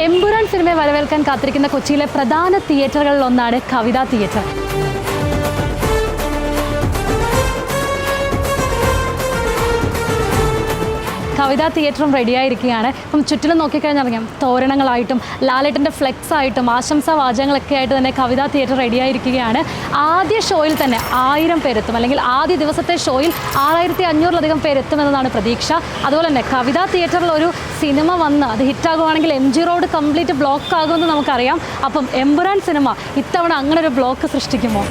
എമ്പുരാൻ സിനിമയെ വരവേൽക്കാൻ കാത്തിരിക്കുന്ന കൊച്ചിയിലെ പ്രധാന തിയേറ്ററുകളിലൊന്നാണ് കവിത തിയേറ്റർ. കവിത തിയേറ്ററും റെഡിയായിരിക്കുകയാണ്. ഇപ്പം ചുറ്റിലും നോക്കിക്കഴിഞ്ഞാൽ അറിയാം, തോരണങ്ങളായിട്ടും ലാലേട്ടൻ്റെ ഫ്ലെക്സ് ആയിട്ടും ആശംസാ വാചകങ്ങളൊക്കെ ആയിട്ട് തന്നെ കവിത തിയേറ്റർ റെഡിയായിരിക്കുകയാണ്. ആദ്യ ഷോയിൽ തന്നെ 1000 പേരെത്തും, അല്ലെങ്കിൽ ആദ്യ ദിവസത്തെ ഷോയിൽ 6500-ലധികം പേരെത്തുമെന്നതാണ് പ്രതീക്ഷ. അതുപോലെ തന്നെ കവിത തിയേറ്ററിൽ ഒരു സിനിമ വന്ന് അത് ഹിറ്റാകുവാണെങ്കിൽ MG റോഡ് കംപ്ലീറ്റ് ബ്ലോക്ക് ആകുമെന്ന് നമുക്കറിയാം. അപ്പം എമ്പുരാൻ സിനിമ ഇത്തവണ അങ്ങനെ ഒരു ബ്ലോക്ക് സൃഷ്ടിക്കുമോ?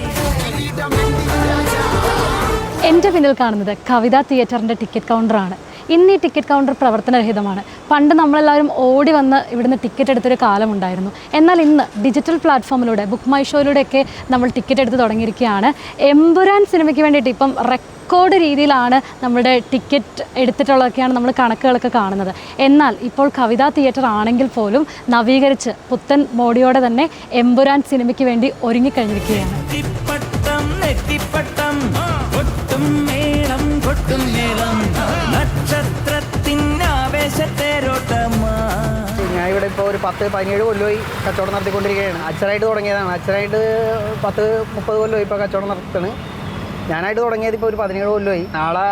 എൻ്റെ പിന്നിൽ കാണുന്നത് കവിത തിയേറ്ററിൻ്റെ ടിക്കറ്റ് കൗണ്ടറാണ്. ഇന്ന് ഈ ടിക്കറ്റ് കൗണ്ടർ പ്രവർത്തനരഹിതമാണ്. പണ്ട് നമ്മളെല്ലാവരും ഓടി വന്ന് ഇവിടുന്ന് ടിക്കറ്റ് എടുത്തൊരു കാലമുണ്ടായിരുന്നു. എന്നാൽ ഇന്ന് ഡിജിറ്റൽ പ്ലാറ്റ്ഫോമിലൂടെ ബുക്ക് മൈ ഷോയിലൂടെയൊക്കെ നമ്മൾ ടിക്കറ്റ് എടുത്ത് തുടങ്ങിയിരിക്കുകയാണ്. എമ്പുരാൻ സിനിമയ്ക്ക് വേണ്ടിയിട്ട് ഇപ്പം റെക്കോർഡ് രീതിയിലാണ് നമ്മുടെ ടിക്കറ്റ് എടുത്തിട്ടുള്ളതൊക്കെയാണ് നമ്മൾ കണക്കുകളൊക്കെ കാണുന്നത്. എന്നാൽ ഇപ്പോൾ കവിത തിയേറ്റർ ആണെങ്കിൽ പോലും നവീകരിച്ച് പുത്തൻ മോഡിയോടെ തന്നെ എമ്പുരാൻ സിനിമയ്ക്ക് വേണ്ടി ഒരുങ്ങിക്കഴിഞ്ഞിരിക്കുകയാണ്. ഞാൻ ഇവിടെ ഇപ്പോൾ ഒരു 10-17 കൊല്ലമായി കച്ചവടം നടത്തിക്കൊണ്ടിരിക്കുകയാണ്. അച്ഛനായിട്ട് തുടങ്ങിയതാണ്. അച്ഛനായിട്ട് 10-30 കൊല്ലമായി ഇപ്പോൾ കച്ചവടം നടത്തുന്നത്. ഞാനായിട്ട് തുടങ്ങിയത് ഇപ്പോൾ ഒരു 17 കൊല്ലമായി. നാളെ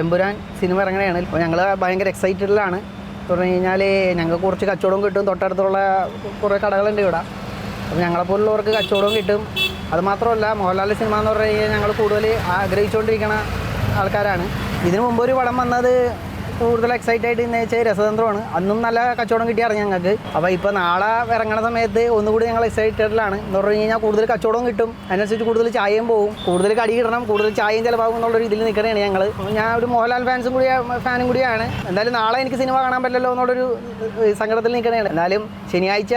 എമ്പുരാൻ സിനിമ ഇറങ്ങുകയാണ്. ഇപ്പോൾ ഞങ്ങൾ ഭയങ്കര എക്സൈറ്റഡിലാണ്. പറഞ്ഞു കഴിഞ്ഞാൽ ഞങ്ങൾക്ക് കുറച്ച് കച്ചവടം കിട്ടും. തൊട്ടടുത്തുള്ള കുറേ കടകളുണ്ട് ഇവിടെ. അപ്പോൾ ഞങ്ങളെപ്പോലുള്ളവർക്ക് കച്ചവടവും കിട്ടും. അതുമാത്രമല്ല, മോഹൻലാലിൻ്റെ സിനിമ എന്ന് പറഞ്ഞു കഴിഞ്ഞാൽ ഞങ്ങൾ കൂടുതൽ ആഗ്രഹിച്ചുകൊണ്ടിരിക്കുന്ന ആൾക്കാരാണ്. ഇതിനു മുമ്പ് ഒരു പടം വന്നത് കൂടുതൽ എക്സൈറ്റ് ആയിട്ട് ഇന്ന് വെച്ചാൽ രസതന്ത്രമാണ്. അന്നും നല്ല കച്ചവടം കിട്ടിയായിരുന്നു ഞങ്ങൾക്ക്. അപ്പോൾ ഇപ്പോൾ നാളെ ഇറങ്ങുന്ന സമയത്ത് ഒന്നുകൂടി ഞങ്ങൾ എക്സൈറ്റഡിലാണ്. എന്ന് പറഞ്ഞു കഴിഞ്ഞാൽ കൂടുതൽ കച്ചവടവും കിട്ടും, അതിനനുസരിച്ച് കൂടുതൽ ചായയും പോകും, കൂടുതൽ കടി കിട്ടണം, കൂടുതൽ ചായയും ചിലവാകും എന്നുള്ളൊരു ഇതിൽ നിൽക്കണതാണ് ഞങ്ങൾ. ഞാൻ ഒരു മോഹൻലാൽ ഫാനും കൂടിയാണ്. എന്തായാലും നാളെ എനിക്ക് സിനിമ കാണാൻ പറ്റില്ലല്ലോ എന്നുള്ളൊരു സങ്കടത്തിൽ നിൽക്കണതാണ്. എന്നാലും ശനിയാഴ്ച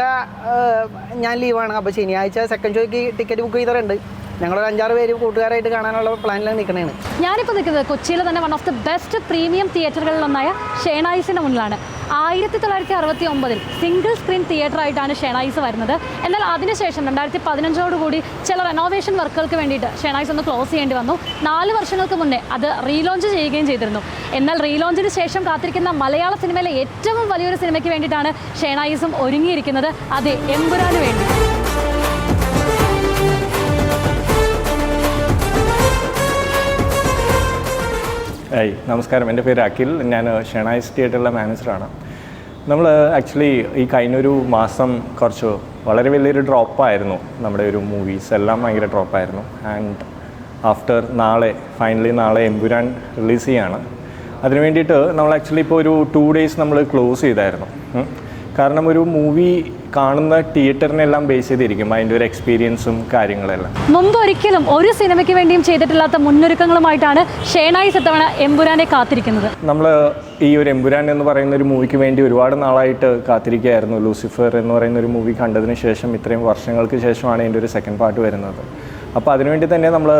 ഞാൻ ലീവാണ്. അപ്പോൾ ശനിയാഴ്ച സെക്കൻഡ് ഷോയ്ക്ക് ടിക്കറ്റ് ബുക്ക് ചെയ്തിട്ടുണ്ട്. ഞങ്ങളൊരു 5-6 പേര് കൂട്ടുകാരായിട്ട് കാണാനുള്ള പ്ലാനിലാണ് നിൽക്കണേണ്. ഞാനിപ്പോൾ നിൽക്കുന്നത് കൊച്ചിയിലെ തന്നെ one of the best premium തിയേറ്ററുകളിലൊന്നായ ഷേണായിസിൻ്റെ മുന്നിലാണ്. 1969 സിംഗിൾ സ്ക്രീൻ തിയേറ്ററായിട്ടാണ് ഷേണായിസ് വരുന്നത്. എന്നാൽ അതിനുശേഷം 2015 ചില റെനോവേഷൻ വർക്കുകൾക്ക് വേണ്ടിയിട്ട് ഷേണായിസ് ഒന്ന് ക്ലോസ് ചെയ്യേണ്ടി വന്നു. 4 വർഷങ്ങൾക്ക് മുന്നേ അത് റീലോഞ്ച് ചെയ്യുകയും ചെയ്തിരുന്നു. എന്നാൽ റീലോഞ്ചിന് ശേഷം കാത്തിരിക്കുന്ന മലയാള സിനിമയിലെ ഏറ്റവും വലിയൊരു സിനിമയ്ക്ക് വേണ്ടിയിട്ടാണ് ഷേണായിസും ഒരുങ്ങിയിരിക്കുന്നത്. അതെ, എമ്പുരാന് വേണ്ടി. നമസ്കാരം, എൻ്റെ പേര് അഖിൽ. ഞാൻ ഷേണായിസ് തിയേറ്ററിലെ മാനേജറാണ്. നമ്മൾ ആക്ച്വലി ഈ കഴിഞ്ഞൊരു മാസം കുറച്ച് വളരെ വലിയൊരു ഡ്രോപ്പായിരുന്നു. നമ്മുടെ ഒരു മൂവീസ് എല്ലാം ഭയങ്കര ഡ്രോപ്പായിരുന്നു. ആൻഡ് ആഫ്റ്റർ ഫൈനലി നാളെ എമ്പുരാൻ റിലീസ് ചെയ്യാണ്. അതിന് വേണ്ടിയിട്ട് നമ്മൾ ആക്ച്വലി ഇപ്പോൾ ഒരു 2 days നമ്മൾ ക്ലോസ് ചെയ്തായിരുന്നു. കാരണം ഒരു മൂവി കാണുന്ന തിയേറ്ററിനെല്ലാം ബേസ് ചെയ്തിരിക്കും അതിൻ്റെ ഒരു എക്സ്പീരിയൻസും കാര്യങ്ങളെല്ലാം. മുമ്പ് ഒരിക്കലും ഒരു സിനിമയ്ക്ക് വേണ്ടിയും ചെയ്തിട്ടില്ലാത്ത മുന്നൊരുക്കങ്ങളുമായിട്ടാണ് ഷേണായിസ് ഇത്തവണ എമ്പുരാനെ കാത്തിരിക്കുന്നത്. നമ്മൾ ഈ ഒരു എമ്പുരാൻ എന്ന് പറയുന്ന ഒരു മൂവിക്ക് വേണ്ടി ഒരുപാട് നാളായിട്ട് കാത്തിരിക്കുകയായിരുന്നു. ലൂസിഫർ എന്ന് പറയുന്ന ഒരു മൂവി കണ്ടതിന് ശേഷം ഇത്രയും വർഷങ്ങൾക്ക് ശേഷമാണ് ഇതിൻ്റെ ഒരു സെക്കൻഡ് പാർട്ട് വരുന്നത്. അപ്പോൾ അതിനുവേണ്ടി തന്നെ നമ്മൾ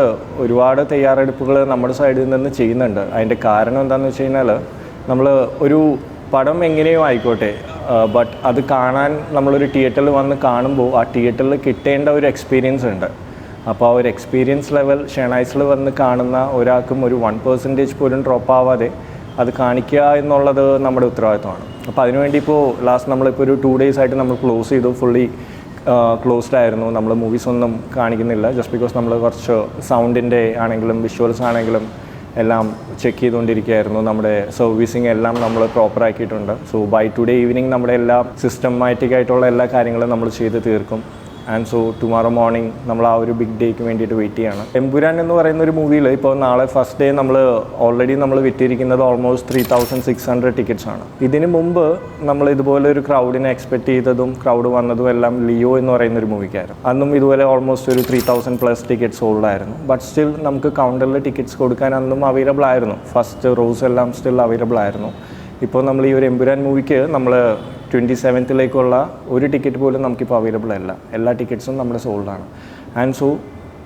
ഒരുപാട് തയ്യാറെടുപ്പുകൾ നമ്മുടെ സൈഡിൽ നിന്ന് ചെയ്യുന്നുണ്ട്. അതിൻ്റെ കാരണം എന്താണെന്ന് വെച്ച് കഴിഞ്ഞാൽ, നമ്മൾ ഒരു പടം എങ്ങനെയോ ആയിക്കോട്ടെ, ബട്ട് അത് കാണാൻ നമ്മളൊരു തിയേറ്ററിൽ വന്ന് കാണുമ്പോൾ ആ തിയേറ്ററിൽ കിട്ടേണ്ട ഒരു എക്സ്പീരിയൻസ് ഉണ്ട്. അപ്പോൾ ആ ഒരു എക്സ്പീരിയൻസ് ലെവൽ ഷേണായിസിൽ വന്ന് കാണുന്ന ഒരാൾക്കും ഒരു 1% പോലും ഡ്രോപ്പ് ആവാതെ അത് കാണിക്കുക എന്നുള്ളത് നമ്മുടെ ഉത്തരവാദിത്തമാണ്. അപ്പോൾ അതിനുവേണ്ടി ഇപ്പോൾ നമ്മളിപ്പോൾ ഒരു 2 days ആയിട്ട് നമ്മൾ ക്ലോസ് ചെയ്തു. ഫുള്ളി ക്ലോസ്ഡ് ആയിരുന്നു. നമ്മൾ മൂവീസ് ഒന്നും കാണിക്കുന്നില്ല. ജസ്റ്റ് ബിക്കോസ് നമ്മൾ കുറച്ച് സൗണ്ടിൻ്റെ ആണെങ്കിലും വിഷ്വൽസ് ആണെങ്കിലും എല്ലാം ചെക്ക് ചെയ്തുകൊണ്ടിരിക്കുകയായിരുന്നു. നമ്മുടെ സർവീസിങ് എല്ലാം നമ്മൾ പ്രോപ്പർ ആക്കിയിട്ടുണ്ട്. സോ ബൈ ടുഡേ ഈവനിങ് നമ്മുടെ എല്ലാ സിസ്റ്റമാറ്റിക് ആയിട്ടുള്ള എല്ലാ കാര്യങ്ങളും നമ്മൾ ചെയ്ത് തീർക്കും. ആൻഡ് സോ ടുമോറോ മോർണിംഗ് നമ്മൾ ആ ഒരു ബിഗ് ഡേക്ക് വേണ്ടിയിട്ട് വെയിറ്റ് ചെയ്യാണ്. എമ്പുരാൻ എന്ന് പറയുന്ന ഒരു മൂവിയിൽ ഇപ്പോൾ നാളെ ഫസ്റ്റ് ഡേ നമ്മൾ ഓൾറെഡി വിറ്റിരിക്കുന്നത് ഓൾമോസ്റ്റ് 3600 ടിക്കറ്റ്സ് ആണ്. ഇതിന് മുമ്പ് നമ്മൾ ഇതുപോലെ ഒരു ക്രൗഡിനെ എക്സ്പെക്ട് ചെയ്തതും ക്രൗഡ് വന്നതും എല്ലാം ലിയോ എന്ന് പറയുന്ന ഒരു മൂവിക്കായിരുന്നു. അന്നും ഇതുപോലെ ഓൾമോസ്റ്റ് ഒരു 3000+ ടിക്കറ്റ്സ് സോൾഡ് ആയിരുന്നു. ബട്ട് സ്റ്റിൽ നമുക്ക് കൗണ്ടറിൽ ടിക്കറ്റ്സ് കൊടുക്കാൻ അന്നും അവൈലബിൾ ആയിരുന്നു. ഫസ്റ്റ് റോസ് എല്ലാം സ്റ്റിൽ അവൈലബിൾ ആയിരുന്നു. ഇപ്പോൾ നമ്മൾ ഈ ഒരു എമ്പുരാൻ മൂവിക്ക് നമ്മൾ 27th ഒരു ടിക്കറ്റ് പോലും നമുക്കിപ്പോൾ അവൈലബിൾ അല്ല. എല്ലാ ടിക്കറ്റ്സും നമ്മുടെ സോൾഡാണ്. ആൻഡ് സോ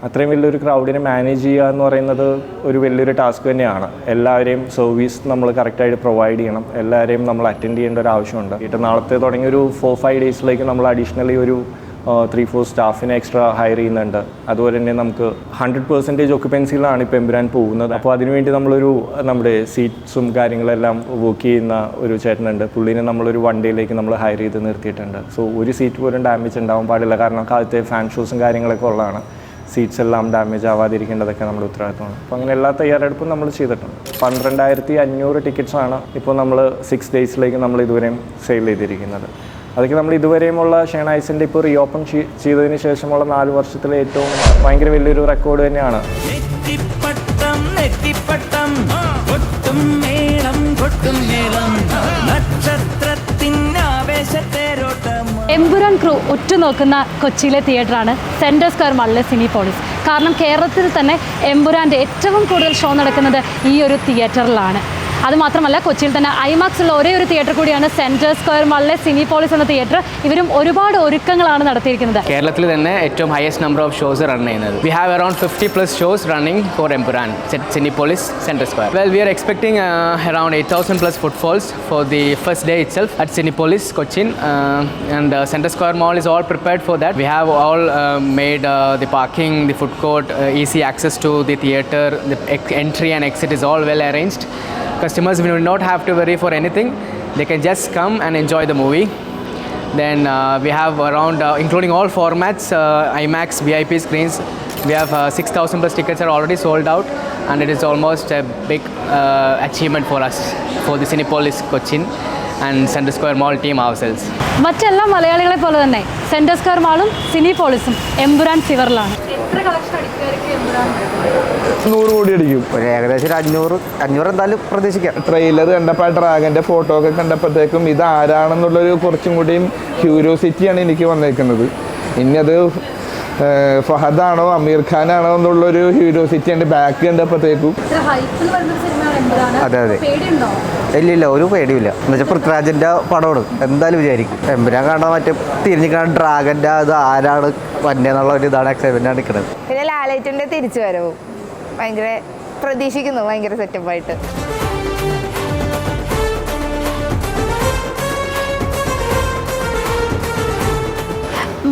അത്രയും വലിയൊരു ക്രൗഡിനെ മാനേജ് ചെയ്യുക എന്ന് പറയുന്നത് ഒരു വലിയൊരു ടാസ്ക് തന്നെയാണ്. എല്ലാവരെയും സർവീസ് നമ്മൾ കറക്റ്റായിട്ട് പ്രൊവൈഡ് ചെയ്യണം. എല്ലാവരെയും നമ്മൾ അറ്റൻഡ് ചെയ്യേണ്ട ഒരു ആവശ്യമുണ്ട്. നാളത്തെ തുടങ്ങി ഒരു 4-5 days നമ്മൾ അഡീഷണലി ഒരു 3-4 സ്റ്റാഫിനെ എക്സ്ട്രാ ഹയർ ചെയ്യുന്നുണ്ട്. അതുപോലെ തന്നെ നമുക്ക് 100% ഒക്യുപ്പൻസിയിലാണ് ഇപ്പോൾ എമ്പുരാൻ പോകുന്നത്. അപ്പോൾ അതിനുവേണ്ടി നമ്മുടെ സീറ്റ്സും കാര്യങ്ങളെല്ലാം വർക്ക് ചെയ്യുന്ന ഒരു ചേട്ടനുണ്ട്. പുള്ളിനെ നമ്മളൊരു 1 ഡേയിലേക്ക് നമ്മൾ ഹയർ ചെയ്ത് നിർത്തിയിട്ടുണ്ട്. സോ ഒരു സീറ്റ് പോലും ഡാമേജ് ഉണ്ടാവാൻ പാടില്ല. കാരണം കാലത്തെ ഫാൻ ഷോസും കാര്യങ്ങളൊക്കെ ഉള്ളതാണ്. സീറ്റ്സ് എല്ലാം ഡാമേജ് ആവാതിരിക്കേണ്ടതൊക്കെ നമ്മുടെ ഉത്തരവാദിത്തമാണ്. അപ്പോൾ അങ്ങനെ എല്ലാ തയ്യാറെടുപ്പും നമ്മൾ ചെയ്തിട്ടുണ്ട്. 12,500 ടിക്കറ്റ്സാണ് ഇപ്പോൾ നമ്മൾ 6 ഡേയ്സിലേക്ക് നമ്മൾ ഇതുവരെയും സെയിൽ ചെയ്തിരിക്കുന്നത്. അതൊക്കെ നമ്മൾ ഇതുവരെയുമുള്ള ഷേണൈസിൻ്റെ ഇപ്പോൾ റീ ഓപ്പൺ ചെയ്തതിന് ശേഷമുള്ള 4 വർഷത്തിലെ ഏറ്റവും ഭയങ്കര വലിയൊരു റെക്കോർഡ് തന്നെയാണ്. എമ്പുരാൻ ക്രൂ ഉറ്റുനോക്കുന്ന കൊച്ചിയിലെ തിയേറ്ററാണ് സെൻട്രൽ സ്ക്വയർ മാളിലെ സിനിപോളിസ്. കാരണം കേരളത്തിൽ തന്നെ എമ്പുരാൻ്റെ ഏറ്റവും കൂടുതൽ ഷോ നടക്കുന്നത് ഈ ഒരു തിയേറ്ററിലാണ്. അതുമാത്രമല്ല കൊച്ചിയിൽ തന്നെ ഐമാക്സുള്ള ഒരേ ഒരു തിയേറ്റർ കൂടിയാണ് സെൻട്രൽ സ്ക്വയർ മാളിലെ സിനിപോളിസ് എന്ന തിയേറ്റർ. ഇവരും ഒരുപാട് ഒരുക്കങ്ങളാണ് നടത്തിയിരിക്കുന്നത്. കേരളത്തിൽ തന്നെ ഏറ്റവും highest number of shows run ചെയ്യുന്നത്. We have around 50+ shows running for Empuraan Cinepolis Central Square. Well we are expecting around 8,000+ footfalls for the first day itself at Cinepolis Cochin, and Central Square mall is all prepared for that. We have all made the parking, the food court, easy access to the theater, the entry and exit is all well arranged. Customers will not have to worry for anything. They can just come and enjoy the movie. Then we have around, including all formats, IMAX, VIP screens, we have 6,000+ tickets are already sold out, and it is almost a big achievement for us, for the Cinepolis Cochin and Central Square Mall team ourselves. മറ്റെല്ലാ മലയാളികളെ പോലെ തന്നെ central square മാളും സിനിപോളിസും Empuraan ഫിവറിലാണ്. എത്ര collection അടിക്കുമായിരിക്കും Empuraan? 100 കോടി അടിക്കും. ഒരു ഏകദേശം 500 എന്തായാലും പ്രതീക്ഷിക്കാം. ട്രെയിലർ കണ്ടപ്പോൾ ഡ്രാഗൻ്റെ ഫോട്ടോ ഒക്കെ കണ്ടപ്പോഴത്തേക്കും ഇത് ആരാണെന്നുള്ളൊരു കുറച്ചും കൂടിയും ക്യൂരിയോസിറ്റിയാണ് എനിക്ക് വന്നേക്കുന്നത്. ഇനി അത് ഫഹദാണോ അമീർ ഖാനാണോ എന്നുള്ളൊരു ക്യൂരിയോസിറ്റി ഉണ്ട് ബാക്ക് കണ്ടപ്പോഴത്തേക്കും. അതെ അതെ, ഇല്ല ഒരു പേടിയില്ല. എന്നുവെച്ചാൽ പൃഥ്വിരാജിൻ്റെ പടമാണ് എന്തായാലും വിചാരിക്കും. എമ്പുരാൻ കാണാൻ മറ്റേ തിരിഞ്ഞ് കാണാൻ ഡ്രാഗൻ്റെ അത് ആരാണ് വന്നേന്നുള്ള ഒരു ഇതാണ് എക്സൈറ്റ്മെൻ്റ് നിൽക്കുന്നത്. പിന്നെ ലാലേട്ടൻ്റെ തിരിച്ചു വരവും ഭയങ്കര പ്രതീക്ഷിക്കുന്നു, ഭയങ്കര സെറ്റപ്പായിട്ട്.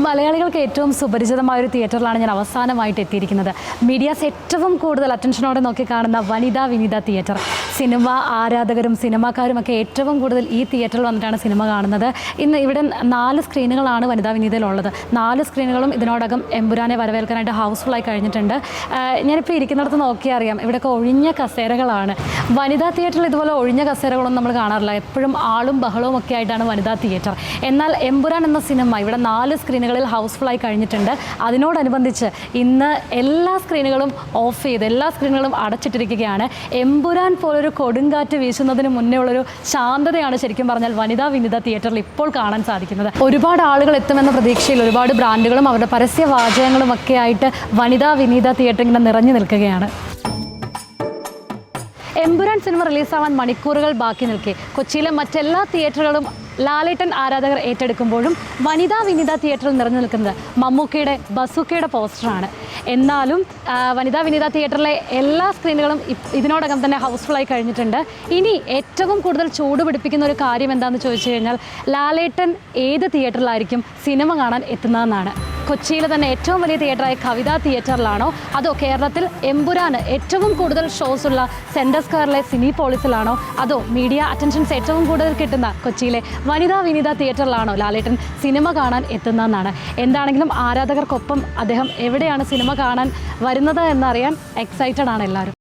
മലയാളികൾക്ക് ഏറ്റവും സുപരിചിതമായ ഒരു തിയേറ്ററിലാണ് ഞാൻ അവസാനമായിട്ട് എത്തിയിരിക്കുന്നത്. മീഡിയാസ് ഏറ്റവും കൂടുതൽ അറ്റൻഷനോടെ നോക്കിക്കാണുന്ന വനിതാ വിനീത തിയേറ്റർ. സിനിമ ആരാധകരും സിനിമാക്കാരും ഒക്കെ ഏറ്റവും കൂടുതൽ ഈ തിയേറ്ററിൽ വന്നിട്ടാണ് സിനിമ കാണുന്നത്. ഇന്ന് ഇവിടെ 4 സ്ക്രീനുകളാണ് വനിതാ വിനീതയിലുള്ളത്. 4 സ്ക്രീനുകളും ഇതിനോടകം എമ്പുരാനെ വരവേൽക്കാനായിട്ട് ഹൗസ്ഫുള്ളായി കഴിഞ്ഞിട്ടുണ്ട്. ഞാനിപ്പോൾ ഇരിക്കുന്നിടത്ത് നോക്കിയാൽ അറിയാം, ഇവിടെയൊക്കെ ഒഴിഞ്ഞ കസേരകളാണ്. വനിതാ തിയേറ്ററിൽ ഇതുപോലെ ഒഴിഞ്ഞ കസേരകളൊന്നും നമ്മൾ കാണാറില്ല. എപ്പോഴും ആളും ബഹളവും ഒക്കെ ആയിട്ടാണ് വനിതാ തിയേറ്റർ. എന്നാൽ എമ്പുരാൻ എന്ന സിനിമ ഇവിടെ 4 സ്ക്രീനുകളിൽ ഹൗസ്ഫുള്ളായി കഴിഞ്ഞിട്ടുണ്ട്. അതിനോടനുബന്ധിച്ച് ഇന്ന് എല്ലാ സ്ക്രീനുകളും ഓഫ് ചെയ്ത് എല്ലാ സ്ക്രീനുകളും അടച്ചിട്ടിരിക്കുകയാണ്. എമ്പുരാൻ പോലൊരു കൊടുങ്കാറ്റ് വീശുന്നതിന് മുന്നേ ഉള്ളൊരു ശാന്തതയാണ് ശരിക്കും പറഞ്ഞാൽ വനിതാ വിനീത തിയേറ്ററിൽ ഇപ്പോൾ കാണാൻ സാധിക്കുന്നത്. ഒരുപാട് ആളുകൾ എത്തുമെന്ന പ്രതീക്ഷയിൽ ഒരുപാട് ബ്രാൻഡുകളും അവരുടെ പരസ്യവാചകങ്ങളും ഒക്കെ ആയിട്ട് വനിതാ വിനീത തിയേറ്റർ ഇങ്ങനെ നിറഞ്ഞു നിൽക്കുകയാണ്. എമ്പുരാൻ സിനിമ റിലീസാവാൻ മണിക്കൂറുകൾ ബാക്കി നിൽക്കെ കൊച്ചിയിലെ മറ്റെല്ലാ തിയേറ്ററുകളും ലാലേട്ടൻ ആരാധകർ ഏറ്റെടുക്കുമ്പോഴും വനിതാ വിനീത തിയേറ്ററിൽ നിറഞ്ഞു നിൽക്കുന്നത് മമ്മൂക്കയുടെ ബസൂക്കയുടെ പോസ്റ്ററാണ്. എന്നാലും വനിതാ വിനീത തിയേറ്ററിലെ എല്ലാ സ്ക്രീനുകളും ഇതിനോടകം തന്നെ ഹൗസ്ഫുള്ളായി കഴിഞ്ഞിട്ടുണ്ട്. ഇനി ഏറ്റവും കൂടുതൽ ചൂട് പിടിപ്പിക്കുന്ന ഒരു കാര്യം എന്താണെന്ന് ചോദിച്ചു കഴിഞ്ഞാൽ ലാലേട്ടൻ ഏത് തിയേറ്ററിലായിരിക്കും സിനിമ കാണാൻ എത്തുന്നതെന്നാണ്. കൊച്ചിയിലെ തന്നെ ഏറ്റവും വലിയ തിയേറ്ററായ കവിത തിയേറ്ററിലാണോ, അതോ കേരളത്തിൽ എമ്പുരാന് ഏറ്റവും കൂടുതൽ ഷോസ് ഉള്ള സെൻട്രൽ സ്ക്വയറിലെ സിനിപോളിസിലാണോ, അതോ മീഡിയ അറ്റൻഷൻസ് ഏറ്റവും കൂടുതൽ കിട്ടുന്ന കൊച്ചിയിലെ വനിതാ വിനീത തിയേറ്ററിലാണോ ലാലേട്ടൻ സിനിമ കാണാൻ എത്തുന്നതെന്നാണ്. എന്താണെങ്കിലും ആരാധകർക്കൊപ്പം അദ്ദേഹം എവിടെയാണ് സിനിമ കാണാൻ വരുന്നത് എന്നറിയാൻ എക്സൈറ്റഡ് ആണ് എല്ലാവരും.